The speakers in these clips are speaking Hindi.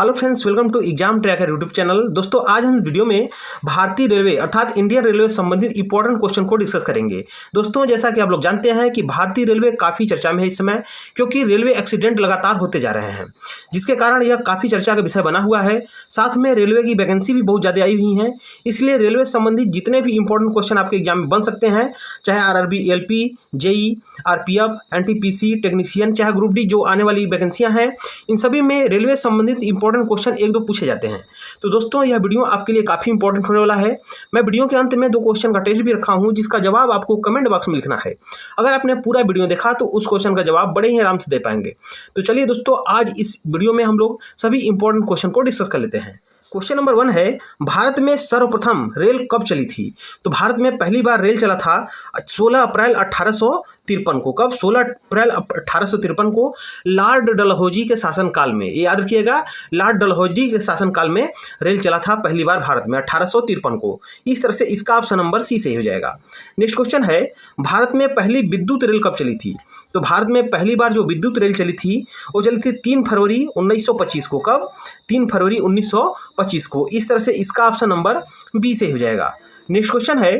Hello friends, welcome to exam tracker YouTube channel. दोस्तों, आज हम वीडियो में भारतीय रेलवे अर्थात इंडियन रेलवे से संबंधित इंपॉर्टेंट क्वेश्चन को डिस्कस करेंगे। दोस्तों, जैसा कि आप लोग जानते हैं कि भारतीय रेलवे काफ़ी चर्चा में है इस समय, क्योंकि रेलवे एक्सीडेंट लगातार होते जा रहे हैं, जिसके कारण यह काफ़ी चर्चा का विषय बना हुआ है। साथ में रेलवे की वैकेंसी भी बहुत ज़्यादा आई हुई हैं, इसलिए रेलवे से संबंधित जितने भी इंपॉर्टेंट क्वेश्चन आपके एग्जाम में बन सकते हैं, चाहे RRB, LP, JE, RPF, NTPC, technician, चाहे ग्रुप डी जो आने वाली वैकेंसियाँ हैं, इन सभी में रेलवे संबंधित इंपॉर्टेंट क्वेश्चन एक दो पूछे जाते हैं। तो दोस्तों, यह वीडियो आपके लिए काफ़ी इंपॉर्टेंट होने वाला है। मैं वीडियो के अंत में 2 क्वेश्चन का टेस्ट भी रखा हूं, जिसका जवाब आपको कमेंट बॉक्स में लिखना है। अगर आपने पूरा वीडियो देखा तो उस क्वेश्चन का जवाब बड़े ही आराम से दे पाएंगे। तो चलिए दोस्तों, आज इस वीडियो में हम लोग सभी इंपॉर्टेंट क्वेश्चन को डिस्कस कर लेते हैं। क्वेश्चन नंबर 1 है, भारत में सर्वप्रथम रेल कब चली थी? तो भारत में पहली बार रेल चला था 16 अप्रैल 1853 को। कब? 16 अप्रैल 1853 को लॉर्ड डलहौजी के शासनकाल में। ये याद रखिएगा, लॉर्ड डलहौजी के शासनकाल में रेल चला था पहली बार भारत में 1853 को। इस तरह से इसका ऑप्शन नंबर सी सही हो जाएगा। नेक्स्ट क्वेश्चन है, भारत में पहली विद्युत रेल कब चली थी? तो भारत में पहली बार जो विद्युत रेल चली थी वो चली थी 3 फरवरी 1925 को। कब? 3 फरवरी 1925 को। इस तरह से इसका ऑप्शन नंबर बी से हो जाएगा। नेक्स्ट क्वेश्चन है,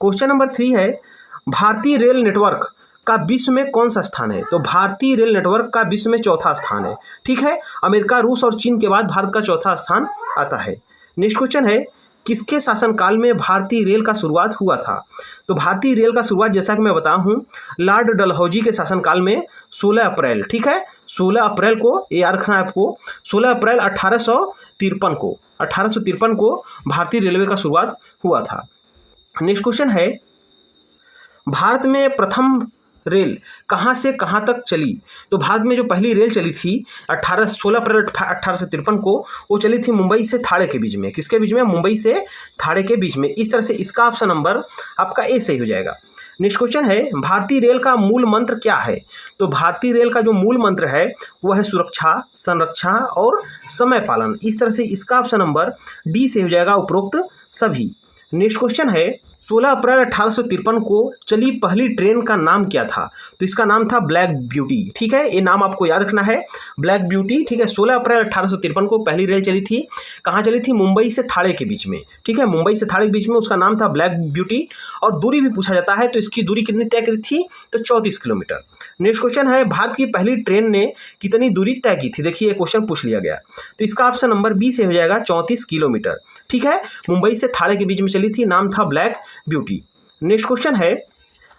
क्वेश्चन नंबर 3 है, भारतीय रेल नेटवर्क का विश्व में कौन सा स्थान है? तो भारतीय रेल नेटवर्क का विश्व में चौथा स्थान है। ठीक है, अमेरिका, रूस और चीन के बाद भारत का चौथा स्थान आता है। नेक्स्ट क्वेश्चन है, किसके शासनकाल में भारतीय रेल का शुरुआत हुआ था? तो भारतीय रेल का शुरुआत, जैसा कि मैं बता हूं, लॉर्ड डलहौजी के शासनकाल में 16 अप्रैल, ठीक है, 16 अप्रैल को, ये याद रखना है आपको, 16 अप्रैल 1853 को भारतीय रेलवे का शुरुआत हुआ था। नेक्स्ट क्वेश्चन है, भारत में प्रथम रेल कहाँ से कहाँ तक चली? तो भारत में जो पहली रेल चली थी 16 अप्रैल 1853 को, वो चली थी मुंबई से थाड़े के बीच में। किसके बीच में? मुंबई से थाड़े के बीच में। इस तरह से इसका ऑप्शन नंबर आपका ए सही हो जाएगा। नेक्स्ट क्वेश्चन है, भारतीय रेल का मूल मंत्र क्या है? तो भारतीय रेल का जो मूल मंत्र है वह है सुरक्षा, संरक्षा और समय पालन। इस तरह से इसका ऑप्शन नंबर डी से हो जाएगा, उपरोक्त सभी। नेक्स्ट क्वेश्चन है, 16 अप्रैल 1853 को चली पहली ट्रेन का नाम क्या था? तो इसका नाम था ब्लैक ब्यूटी। ठीक है, ये नाम आपको याद रखना है, ब्लैक ब्यूटी। ठीक है, 16 अप्रैल 1853 को पहली रेल चली थी। कहाँ चली थी? मुंबई से थाड़े के बीच में। ठीक है, मुंबई से थाड़े के बीच में, उसका नाम था ब्लैक ब्यूटी। और दूरी भी पूछा जाता है, तो इसकी दूरी कितनी तय करी थी? तो 34 किलोमीटर। नेक्स्ट क्वेश्चन है, भारत की पहली ट्रेन ने कितनी दूरी तय की थी? देखिए, ये क्वेश्चन पूछ लिया गया, तो इसका ऑप्शन नंबर बी से हो जाएगा, 34 किलोमीटर। ठीक है, मुंबई से थाड़े के बीच में चली थी, नाम था ब्लैक ब्यूटी। नेक्स्ट क्वेश्चन है,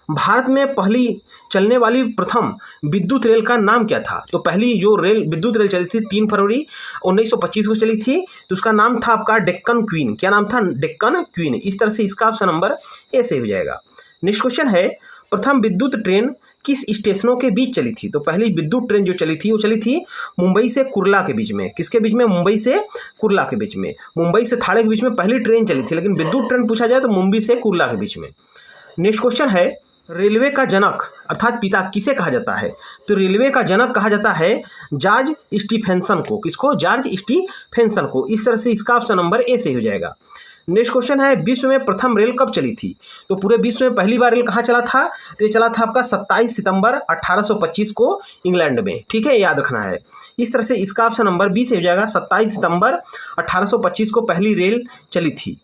भारत में पहली चलने वाली प्रथम विद्युत रेल का नाम क्या था? तो पहली जो रेल विद्युत रेल चली थी 3 फरवरी 1925 को चली थी, तो उसका नाम था आपका डेक्कन क्वीन। क्या नाम था? डेक्कन क्वीन। इस तरह से इसका ऑप्शन नंबर ए से हो जाएगा। नेक्स्ट क्वेश्चन है, प्रथम विद्युत ट्रेन किस स्टेशनों के बीच चली थी? तो पहली विद्युत ट्रेन जो चली थी वो चली थी मुंबई से कुर्ला के बीच में। किसके बीच में? मुंबई से कुर्ला के बीच में। मुंबई से थाड़े के बीच में पहली ट्रेन चली थी, लेकिन विद्युत ट्रेन पूछा जाए तो मुंबई से कुर्ला के बीच में। नेक्स्ट क्वेश्चन है, रेलवे का जनक अर्थात पिता किसे कहा जाता है? तो रेलवे का जनक कहा जाता है जॉर्ज स्टीफेंसन को। किसको? जॉर्ज स्टीफेंसन को। इस तरह से इसका ऑप्शन नंबर ए से हो जाएगा। नेक्स्ट क्वेश्चन है, विश्व में प्रथम रेल कब चली थी? तो पूरे विश्व में पहली बार रेल कहाँ चला था? तो ये चला था आपका 27 सितंबर 1825 को इंग्लैंड में। ठीक है, याद रखना है। इस तरह से इसका ऑप्शन नंबर बी से हो जाएगा, 27 सितंबर 1825 को पहली रेल चली थी।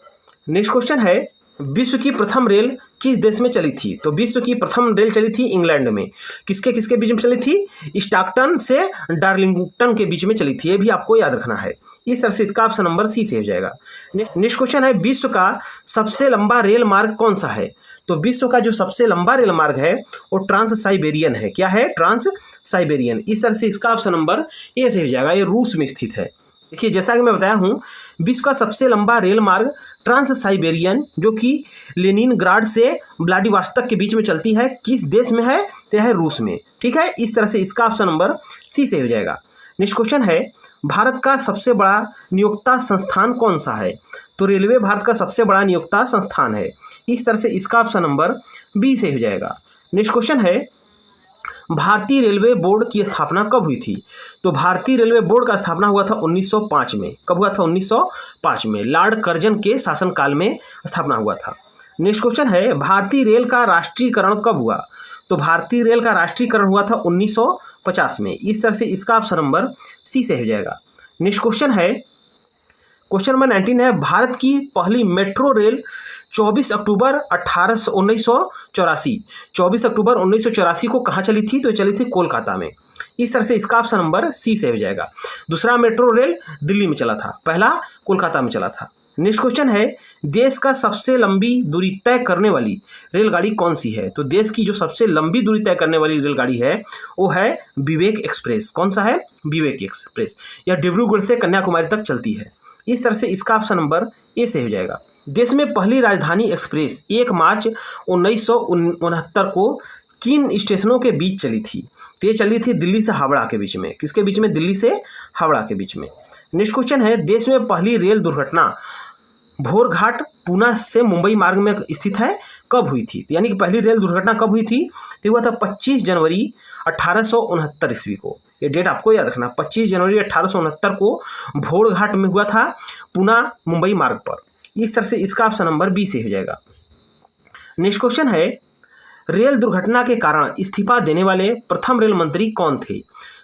नेक्स्ट क्वेश्चन है, विश्व की प्रथम रेल किस देश में चली थी? तो विश्व की प्रथम रेल चली थी इंग्लैंड में। किसके किसके बीच में चली थी? स्टॉकटन से डार्लिंगटन के बीच में चली थी। ये भी आपको याद रखना है। इस तरह से इसका ऑप्शन नंबर सी से हो जाएगा। नेक्स्ट क्वेश्चन है, विश्व का सबसे लंबा रेल मार्ग कौन सा है? तो विश्व का जो सबसे लंबा रेल मार्ग है वो ट्रांस साइबेरियन है। क्या है? Trans Siberian. इस तरह से इसका ऑप्शन नंबर ए से हो जाएगा। ये रूस में स्थित है। देखिए, जैसा कि मैं बताया हूँ, विश्व का सबसे लंबा रेल मार्ग ट्रांस साइबेरियन, जो कि लेनिनग्राड से व्लादिवोस्तोक के बीच में चलती है, किस देश में है? तो है रूस में। ठीक है, इस तरह से इसका ऑप्शन नंबर सी से हो जाएगा। नेक्स्ट क्वेश्चन है, भारत का सबसे बड़ा नियोक्ता संस्थान कौन सा है? तो रेलवे भारत का सबसे बड़ा नियोक्ता संस्थान है। इस तरह से इसका ऑप्शन नंबर बी से हो जाएगा। नेक्स्ट क्वेश्चन है, भारतीय रेलवे बोर्ड की स्थापना कब हुई थी? तो भारतीय रेलवे बोर्ड का स्थापना हुआ था 1905 में। कब हुआ था? 1905 में। लॉर्ड कर्जन के शासनकाल में स्थापना हुआ था। नेक्स्ट क्वेश्चन है, भारतीय रेल का राष्ट्रीयकरण कब हुआ? तो भारतीय रेल का राष्ट्रीयकरण हुआ था 1950 में। इस तरह से इसका ऑप्शन नंबर सी से हो जाएगा। नेक्स्ट क्वेश्चन है, क्वेश्चन नंबर 19 है, भारत की पहली मेट्रो रेल 24 अक्टूबर 1984 24 अक्टूबर 1984 को कहाँ चली थी? तो चली थी कोलकाता में। इस तरह से इसका ऑप्शन नंबर सी से हो जाएगा। दूसरा मेट्रो रेल दिल्ली में चला था, पहला कोलकाता में चला था। नेक्स्ट क्वेश्चन है, देश का सबसे लंबी दूरी तय करने वाली रेलगाड़ी कौन सी है? तो देश की जो सबसे लंबी दूरी तय करने वाली रेलगाड़ी है वो है विवेक एक्सप्रेस। कौन सा है? विवेक एक्सप्रेस। यह डिब्रूगढ़ से कन्याकुमारी तक चलती है। इस तरह से इसका ऑप्शन नंबर ए से हो जाएगा। देश में पहली राजधानी एक्सप्रेस 1 मार्च 1969 को किन स्टेशनों के बीच चली थी? तो ये चली थी दिल्ली से हावड़ा के बीच में। किसके बीच में? दिल्ली से हावड़ा के बीच में। नेक्स्ट क्वेश्चन है, देश में पहली रेल दुर्घटना भोरघाट पुणे से मुंबई मार्ग में स्थित है, कब हुई थी? यानी कि पहली रेल दुर्घटना कब हुई थी? तो हुआ था 25 जनवरी 1869 ईस्वी को। ये डेट आपको याद रखना, 25 जनवरी 1869 को भोरघाट में हुआ था, पुणे मुंबई मार्ग पर। इस तरह से इसका ऑप्शन नंबर बी से हो जाएगा। नेक्स्ट क्वेश्चन है, रेल दुर्घटना के कारण इस्तीफा देने वाले प्रथम रेल मंत्री कौन थे?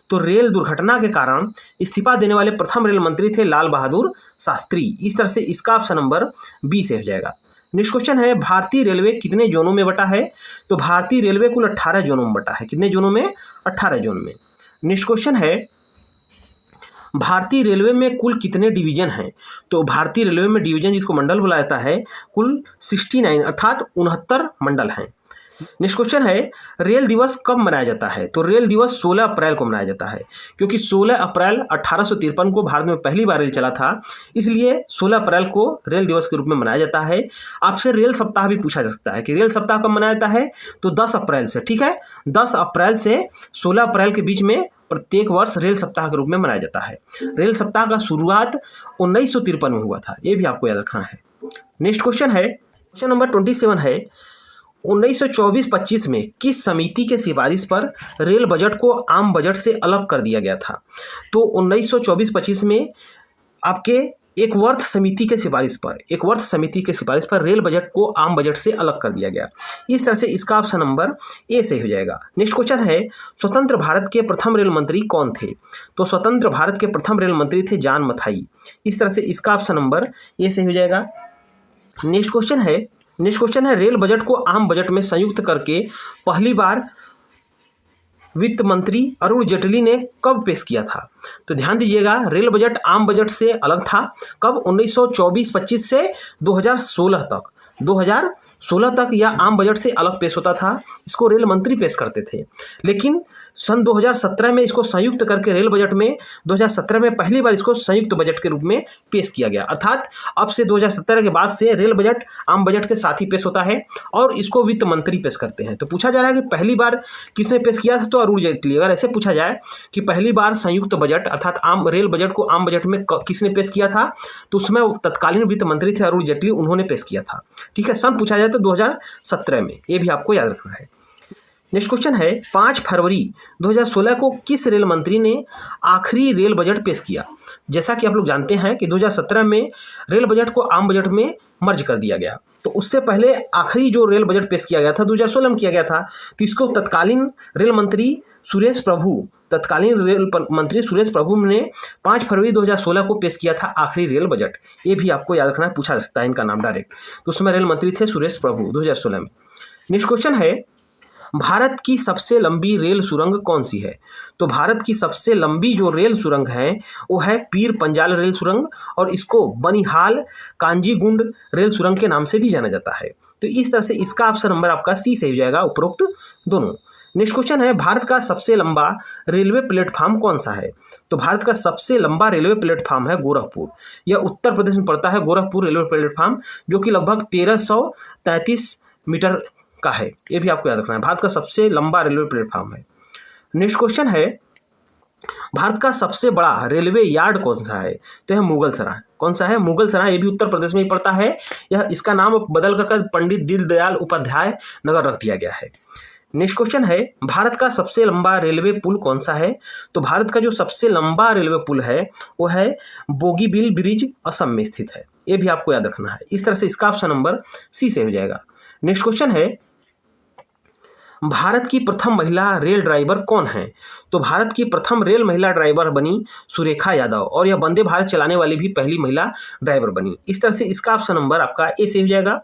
तो रेल दुर्घटना के कारण इस्तीफा देने वाले प्रथम रेल मंत्री थे लाल बहादुर शास्त्री। इस तरह से इसका ऑप्शन नंबर बी से हो जाएगा। नेक्स्ट क्वेश्चन है, भारतीय रेलवे कितने जोनों में बटा है? तो भारतीय रेलवे कुल 18 जोनों में बटा है। कितने जोनों में? 18 जोन में। नेक्स्ट क्वेश्चन है, भारतीय रेलवे में कुल कितने डिवीजन हैं? तो भारतीय रेलवे में डिवीजन जिसको मंडल बुलाया जाता है कुल 69 अर्थात 69 मंडल हैं। नेक्स्ट क्वेश्चन है, रेल दिवस कब मनाया जाता है? तो रेल दिवस 16 अप्रैल को मनाया जाता है, क्योंकि 16 अप्रैल 1853 को भारत में पहली बार रेल चला था, इसलिए 16 अप्रैल को रेल दिवस के रूप में मनाया जाता है। आपसे रेल सप्ताह भी पूछा जा सकता है कि रेल सप्ताह कब मनाया जाता है? तो 10 अप्रैल से। ठीक है, 10 अप्रैल से 16 अप्रैल के बीच में प्रत्येक वर्ष रेल सप्ताह के रूप में मनाया जाता है। रेल सप्ताह का शुरुआत 1953 में हुआ था, ये भी आपको याद रखना है। नेक्स्ट क्वेश्चन है, क्वेश्चन नंबर 27 है, 1924-25 में किस समिति के सिफारिश पर रेल बजट को आम बजट से अलग कर दिया गया था? तो 1924-25 में आपके एकवर्थ समिति के सिफारिश पर रेल बजट को आम बजट से अलग कर दिया गया। इस तरह से इसका ऑप्शन नंबर ए से हो जाएगा। नेक्स्ट क्वेश्चन है, स्वतंत्र भारत के प्रथम रेल मंत्री कौन थे? तो स्वतंत्र भारत के प्रथम रेल मंत्री थे जॉन मथाई। इस तरह से इसका ऑप्शन नंबर ए से हो जाएगा। नेक्स्ट क्वेश्चन है, रेल बजट को आम बजट में संयुक्त करके पहली बार वित्त मंत्री अरुण जेटली ने कब पेश किया था? तो ध्यान दीजिएगा, रेल बजट आम बजट से अलग था। कब? 1924-25 से 2016 तक। 2016 तक यह आम बजट से अलग पेश होता था, इसको रेल मंत्री पेश करते थे। लेकिन सन 2017 में इसको संयुक्त करके रेल बजट में 2017 में पहली बार इसको संयुक्त बजट के रूप में पेश किया गया। अर्थात अब से 2017 के बाद से रेल बजट आम बजट के साथ ही पेश होता है और इसको वित्त मंत्री पेश करते हैं। तो पूछा जा रहा है कि पहली बार किसने पेश किया था? तो अरुण जेटली। अगर ऐसे पूछा जाए कि पहली बार संयुक्त बजट अर्थात आम रेल बजट को आम बजट में किसने पेश किया था, तो उसमें तत्कालीन वित्त मंत्री थे अरुण जेटली, उन्होंने पेश किया था। ठीक है, सन पूछा जाए तो 2017 में, ये भी आपको याद रखना है। नेक्स्ट क्वेश्चन है, 5 फरवरी 2016 को किस रेल मंत्री ने आखिरी रेल बजट पेश किया? जैसा कि आप लोग जानते हैं कि 2017 में रेल बजट को आम बजट में मर्ज कर दिया गया, तो उससे पहले आखिरी जो रेल बजट पेश किया गया था 2016 में किया गया था। तो इसको तत्कालीन रेल मंत्री सुरेश प्रभु ने 5 फरवरी 2016 को पेश किया था आखिरी रेल बजट। ये भी आपको याद रखना है, पूछा जा सकता है इनका नाम डायरेक्ट। तो उसमें रेल मंत्री थे सुरेश प्रभु 2016 में। नेक्स्ट क्वेश्चन है, भारत की सबसे लंबी रेल सुरंग कौन सी है? तो भारत की सबसे लंबी जो रेल सुरंग है वो है पीर पंजाल रेल सुरंग, और इसको बनिहाल कांजीगुंड रेल सुरंग के नाम से भी जाना जाता है। तो इस तरह से इसका ऑप्शन नंबर आपका सी से हो जाएगा, उपरोक्त दोनों। नेक्स्ट क्वेश्चन है, भारत का सबसे लंबा रेलवे प्लेटफॉर्म कौन सा है? तो भारत का सबसे लंबा रेलवे प्लेटफॉर्म है गोरखपुर। यह उत्तर प्रदेश में पड़ता है, गोरखपुर रेलवे प्लेटफॉर्म, जो कि लगभग 1333 मीटर का है। ये भी आपको याद रखना है, भारत का सबसे लंबा रेलवे प्लेटफॉर्म है। नेक्स्ट क्वेश्चन है, भारत का सबसे बड़ा रेलवे यार्ड कौन सा है? तो यह मुगल सराय। कौन सा है? मुगल सराय। ये भी उत्तर प्रदेश में ही पड़ता है। यह इसका नाम बदल कर पंडित दीनदयाल उपाध्याय नगर रख दिया गया है। नेक्स्ट क्वेश्चन है, भारत का सबसे लंबा रेलवे पुल कौन सा है? तो भारत का जो सबसे लंबा रेलवे पुल है वो है बोगीबील ब्रिज, असम में स्थित है। ये भी आपको याद रखना है। इस तरह से इसका ऑप्शन नंबर सी से हो जाएगा। नेक्स्ट क्वेश्चन है, भारत की प्रथम महिला रेल ड्राइवर कौन है? तो भारत की प्रथम रेल महिला ड्राइवर बनी सुरेखा यादव और यह वंदे भारत चलाने वाली भी पहली महिला ड्राइवर बनी। इस तरह से इसका ऑप्शन नंबर आपका ए से हो जाएगा।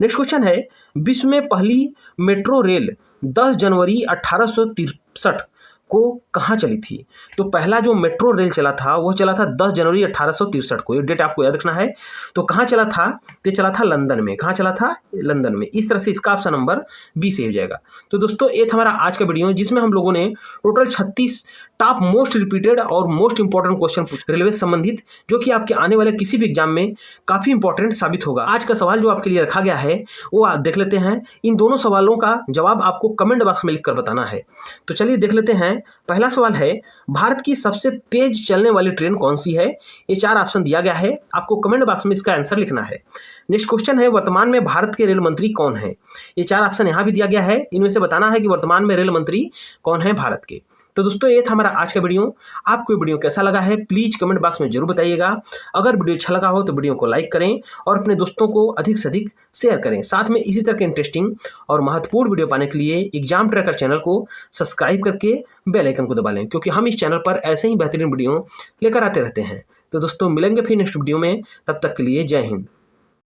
नेक्स्ट क्वेश्चन है, विश्व में पहली मेट्रो रेल 10 जनवरी 1863 को कहाँ चली थी? तो पहला जो मेट्रो रेल चला था वो चला था 10 जनवरी 1863 को। ये डेट आपको याद रखना है। तो कहाँ चला था? तो चला था लंदन में। कहाँ चला था? लंदन में। इस तरह से इसका ऑप्शन नंबर बी से हो जाएगा। तो दोस्तों ये था हमारा आज का वीडियो जिसमें हम लोगों ने टोटल 36 टॉप मोस्ट रिपीटेड और मोस्ट इंपॉर्टेंट क्वेश्चन पूछे रेलवे से संबंधित, जो कि आपके आने वाले किसी भी एग्जाम में काफ़ी इंपॉर्टेंट साबित होगा। आज का सवाल जो आपके लिए रखा गया है वो आप देख लेते हैं। इन दोनों सवालों का जवाब आपको कमेंट बॉक्स में लिखकर बताना है। तो चलिए देख लेते हैं। पहला सवाल है, भारत की सबसे तेज चलने वाली ट्रेन कौन सी है? ये 4 ऑप्शन दिया गया है, आपको कमेंट बॉक्स में इसका आंसर लिखना है। नेक्स्ट क्वेश्चन है, वर्तमान में भारत के रेल मंत्री कौन है? ये 4 ऑप्शन यहाँ भी दिया गया है, इनमें से बताना है कि वर्तमान में रेल मंत्री कौन है भारत के। तो दोस्तों ये था हमारा आज का वीडियो। आपको ये वीडियो कैसा लगा है प्लीज़ कमेंट बॉक्स में जरूर बताइएगा। अगर वीडियो अच्छा लगा हो तो वीडियो को लाइक करें और अपने दोस्तों को अधिक से अधिक शेयर करें। साथ में इसी तरह के इंटरेस्टिंग और महत्वपूर्ण वीडियो पाने के लिए एग्जाम ट्रैकर चैनल को सब्सक्राइब करके बेल आइकन को दबा लें, क्योंकि हम इस चैनल पर ऐसे ही बेहतरीन वीडियो लेकर आते रहते हैं। तो दोस्तों मिलेंगे फिर नेक्स्ट वीडियो में, तब तक के लिए जय हिंद।